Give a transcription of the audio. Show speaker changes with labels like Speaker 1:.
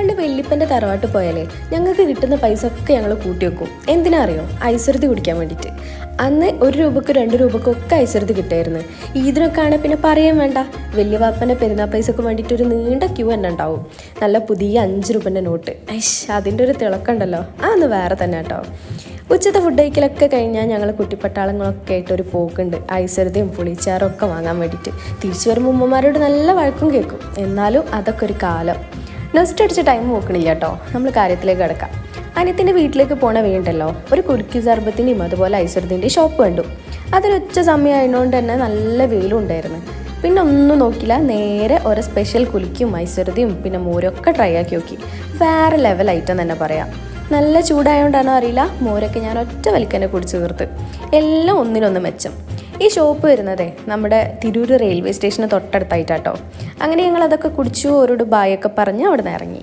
Speaker 1: പണ്ട് വെല്ലിപ്പൻ്റെ തറവാട്ട് പോയാലേ ഞങ്ങൾക്ക് കിട്ടുന്ന പൈസ ഒക്കെ ഞങ്ങൾ കൂട്ടി വെക്കും. എന്തിനാ അറിയോ? ഐശ്വര്യത്തി കുടിക്കാൻ വേണ്ടിയിട്ട്. അന്ന് 1 രൂപക്ക് 2 രൂപക്കൊക്കെ ഐശ്വര്യത്തി കിട്ടായിരുന്നു. ഇതിനൊക്കെ ആണെങ്കിൽ പിന്നെ പറയാൻ വേണ്ട. വലിയ വാപ്പൻ്റെ പെരുന്നാൾ പൈസക്ക് വേണ്ടിയിട്ട് ഒരു നീണ്ട ക്യൂ തന്നെ ഉണ്ടാവും. നല്ല പുതിയ 5 രൂപൻ്റെ നോട്ട്. അതിൻ്റെ ഒരു തിളക്കമുണ്ടല്ലോ, അതൊന്ന് വേറെ തന്നെ കേട്ടോ. ഉച്ചത്തെ ഫുഡ് കഴിക്കലൊക്കെ കഴിഞ്ഞാൽ ഞങ്ങൾ കുട്ടിപ്പട്ടാളങ്ങളൊക്കെ ആയിട്ട് ഒരു പോക്കുണ്ട്. ഐശ്വര്യതയും പുളിച്ചാറും ഒക്കെ വാങ്ങാൻ വേണ്ടിയിട്ട്. തിരിച്ചു വരുമ്പോൾ ഉമ്മമാരോട് നല്ല വഴക്കും കേൾക്കും. എന്നാലും അതൊക്കെ ഒരു കാലം. നെക്സ്റ്റ് അടിച്ച ടൈം നോക്കണില്ല കേട്ടോ. നമ്മൾ കാര്യത്തിലേക്ക് കിടക്കാം. അനിയത്തിൻ്റെ വീട്ടിലേക്ക് പോണ വേണ്ടല്ലോ, ഒരു കുലുക്കി സർബത്തിൻ്റെയും അതുപോലെ ഐശ്വര്യത്തിൻ്റെയും ഷോപ്പ് കണ്ടു. അതൊരൊറ്റ സമയമായതുകൊണ്ട് തന്നെ നല്ല വെയിലും ഉണ്ടായിരുന്നു. പിന്നെ ഒന്നും നോക്കില്ല, നേരെ ഓരോ സ്പെഷ്യൽ കുലുക്കിയും ഐശ്വര്യതയും പിന്നെ മോരൊക്കെ ട്രൈ ആക്കി നോക്കി. വേറെ ലെവൽ ഐറ്റം തന്നെ പറയാം. നല്ല ചൂടായതുകൊണ്ടാണോ അറിയില്ല, മോരൊക്കെ ഞാൻ ഒറ്റ വലിക്കന്നെ കുടിച്ചു തീർത്ത്. എല്ലാം ഒന്നിനൊന്ന് മെച്ചം. ഈ ഷോപ്പ് വരുന്നതേ നമ്മുടെ തിരൂർ റെയിൽവേ സ്റ്റേഷന് തൊട്ടടുത്തായിട്ടാട്ടോ. അങ്ങനെ ഞങ്ങൾ അതൊക്കെ കുടിച്ചു, ഓരോട് ബായൊക്കെ പറഞ്ഞ് അവിടെ നിന്ന് ഇറങ്ങി.